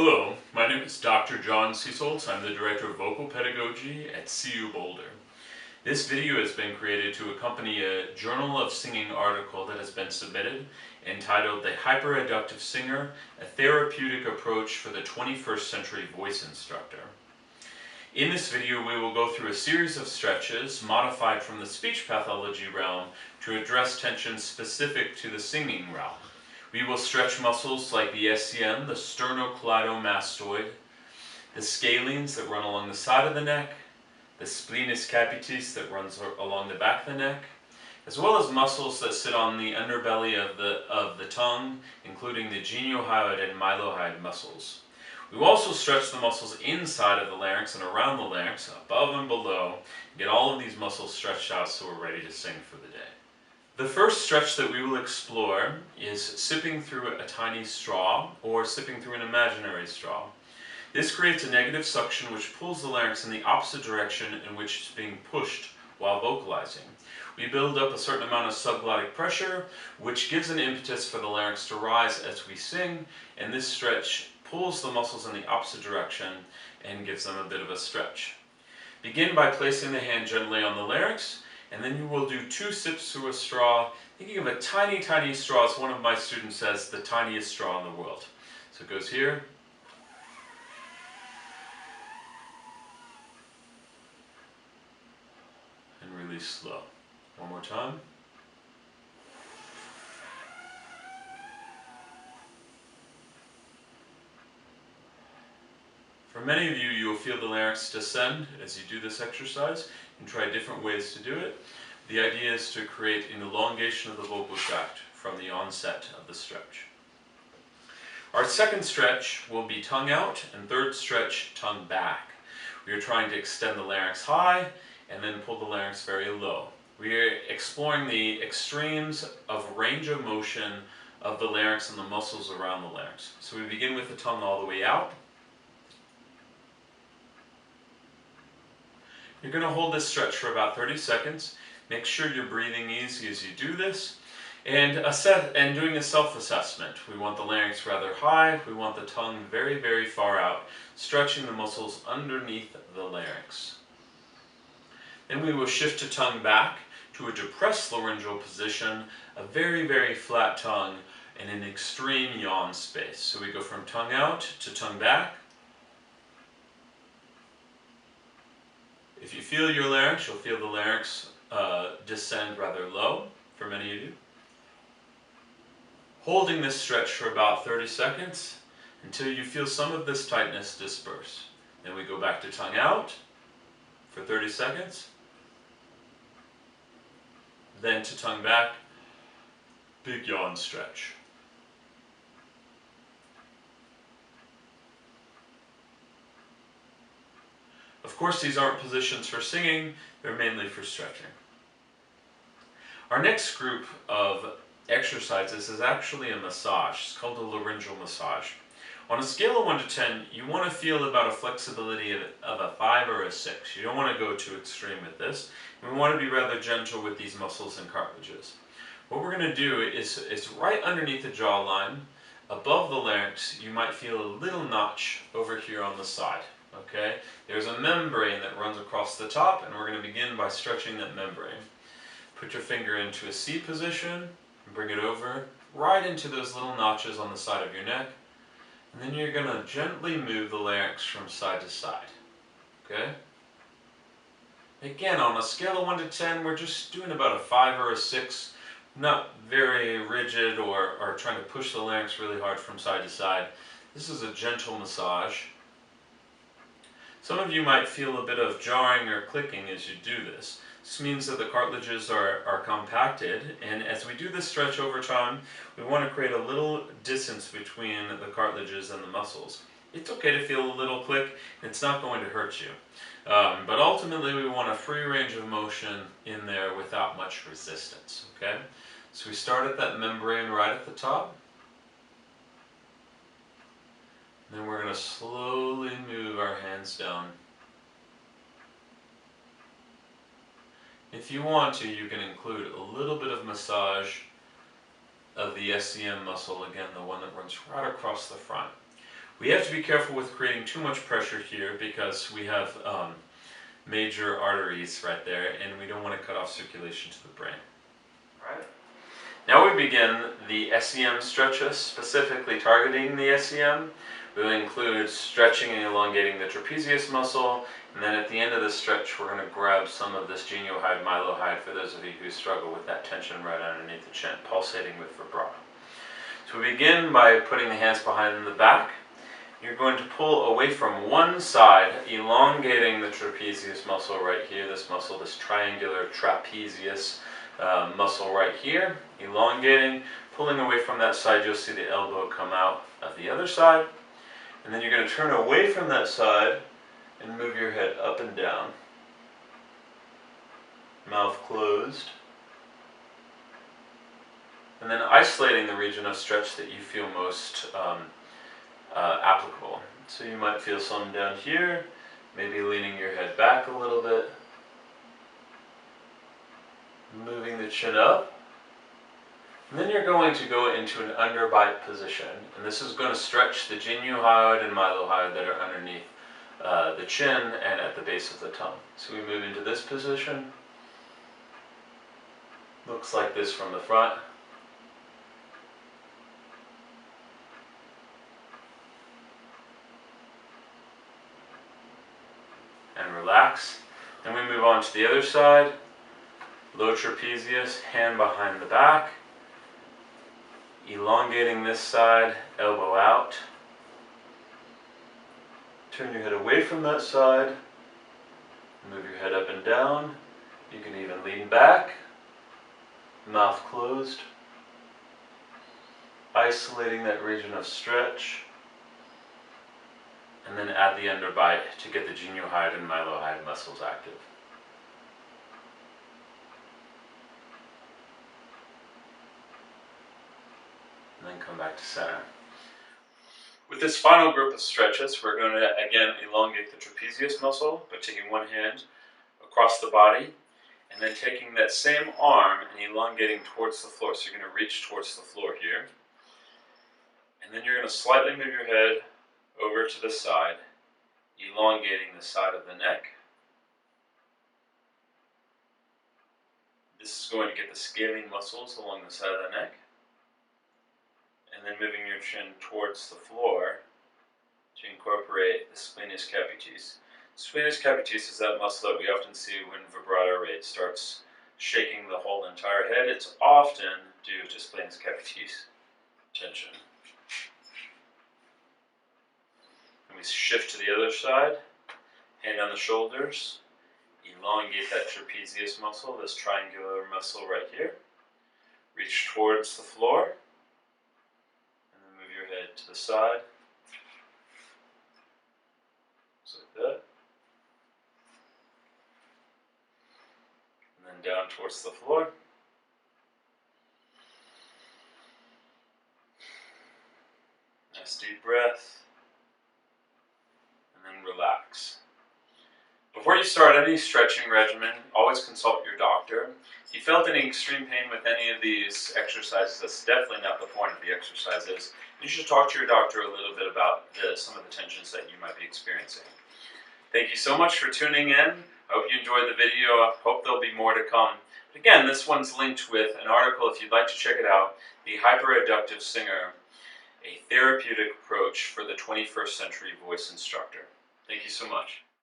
Hello, my name is Dr. John Seasoltz. I'm the Director of Vocal Pedagogy at CU Boulder. This video has been created to accompany a Journal of Singing article that has been submitted entitled The Hyperadductive Singer, a Therapeutic Approach for the 21st Century Voice Instructor. In this video we will go through a series of stretches modified from the speech pathology realm to address tensions specific to the singing realm. We will stretch muscles like the SCM, the Sternocleidomastoid, the scalenes that run along the side of the neck, the SPLENIUS capitis that runs along the back of the neck, as well as muscles that sit on the underbelly of the tongue, including the Geniohyoid and Mylohyoid muscles. We will also stretch the muscles inside of the larynx and around the larynx, above and below, and get all of these muscles stretched out so we're ready to sing for the day. The first stretch that we will explore is sipping through a tiny straw or sipping through an imaginary straw. This creates a negative suction which pulls the larynx in the opposite direction in which it's being pushed while vocalizing. We build up a certain amount of subglottic pressure, which gives an impetus for the larynx to rise as we sing, and this stretch pulls the muscles in the opposite direction and gives them a bit of a stretch. Begin by placing the hand gently on the larynx, and then you will do 2 sips through a straw, thinking of a tiny, tiny straw, as one of my students says, the tiniest straw in the world. So it goes here, and release slow. One more time. For many of you, you will feel the larynx descend as you do this exercise and try different ways to do it. The idea is to create an elongation of the vocal tract from the onset of the stretch. Our second stretch will be tongue out, and third stretch, tongue back. We are trying to extend the larynx high and then pull the larynx very low. We are exploring the extremes of range of motion of the larynx and the muscles around the larynx. So we begin with the tongue all the way out. You're going to hold this stretch for about 30 seconds. Make sure you're breathing easy as you do this. And doing a self-assessment. We want the larynx rather high. We want the tongue very, very far out, stretching the muscles underneath the larynx. Then we will shift to tongue back to a depressed laryngeal position, a very, very flat tongue, and an extreme yawn space. So we go from tongue out to tongue back. If you feel your larynx, you'll feel the larynx descend rather low for many of you. Holding this stretch for about 30 seconds until you feel some of this tightness disperse. Then we go back to tongue out for 30 seconds. Then to tongue back, big yawn stretch. Of course, these aren't positions for singing, they're mainly for stretching. Our next group of exercises is actually a massage. It's called a laryngeal massage. On a scale of 1 to 10, you want to feel about a flexibility of a 5 or a 6. You don't want to go too extreme with this. We want to be rather gentle with these muscles and cartilages. What we're going to do is right underneath the jawline, above the larynx, you might feel a little notch over here on the side. Okay, there's a membrane that runs across the top, and we're going to begin by stretching that membrane. Put your finger into a C position, and bring it over right into those little notches on the side of your neck, and then you're going to gently move the larynx from side to side. Okay? Again, on a scale of 1 to 10, we're just doing about a 5 or a 6, not very rigid or trying to push the larynx really hard from side to side. This is a gentle massage. Some of you might feel a bit of jarring or clicking as you do this. This means that the cartilages are compacted, and as we do this stretch over time, we want to create a little distance between the cartilages and the muscles. It's okay to feel a little click, it's not going to hurt you. But ultimately we want a free range of motion in there without much resistance. Okay? So we start at that membrane right at the top. Then we're going to slowly move our hands down. If you want to, you can include a little bit of massage of the SCM muscle, again, the one that runs right across the front. We have to be careful with creating too much pressure here because we have major arteries right there, and we don't want to cut off circulation to the brain. Right. Now we begin the SEM stretches, specifically targeting the SEM. We'll include stretching and elongating the trapezius muscle, and then at the end of the stretch we're going to grab some of this geniohyoid-MYLOHYID for those of you who struggle with that tension right underneath the chin, pulsating with vibrato. So we begin by putting the hands behind the back. You're going to pull away from one side, elongating the trapezius muscle right here, this muscle, this triangular trapezius muscle right here, elongating, pulling away from that side. You'll see the elbow come out of the other side, and then you're going to turn away from that side and move your head up and down, mouth closed, and then isolating the region of stretch that you feel most applicable. So you might feel some down here, maybe leaning your head back a little bit, moving the chin up, and then you're going to go into an underbite position, and this is going to stretch the geniohyoid and mylohyoid that are underneath the chin and at the base of the tongue. So we move into this position. Looks like this from the front. And relax. Then we move on to the other side. Low trapezius, hand behind the back. Elongating this side, elbow out. Turn your head away from that side. Move your head up and down. You can even lean back. Mouth closed. Isolating that region of stretch. And then add the underbite to get the geniohyoid and mylohyoid muscles active. And then come back to center. With this final group of stretches, we're going to again elongate the trapezius muscle by taking one hand across the body and then taking that same arm and elongating towards the floor. So you're going to reach towards the floor here. And then you're going to slightly move your head over to the side, elongating the side of the neck. This is going to get the scalene muscles along the side of the neck. And then moving your chin towards the floor to incorporate the SPLENIUS capitis. SPLENIUS capitis is that muscle that we often see when vibrato rate starts shaking the whole entire head. It's often due to SPLENIUS capitis tension. And we shift to the other side, hand on the shoulders, elongate that trapezius muscle, this triangular muscle right here. Reach towards the floor. Head to the side, just like that, and then down towards the floor. Nice deep breath, and then relax. Before you start any stretching regimen, always consult your doctor. If you felt any extreme pain with any of these exercises, that's definitely not the point of the exercises. You should talk to your doctor a little bit about some of the tensions that you might be experiencing. Thank you so much for tuning in. I hope you enjoyed the video. I hope there'll be more to come. But again, this one's linked with an article, if you'd like to check it out, The Hyperadductive Singer, a therapeutic approach for the 21st century voice instructor. Thank you so much.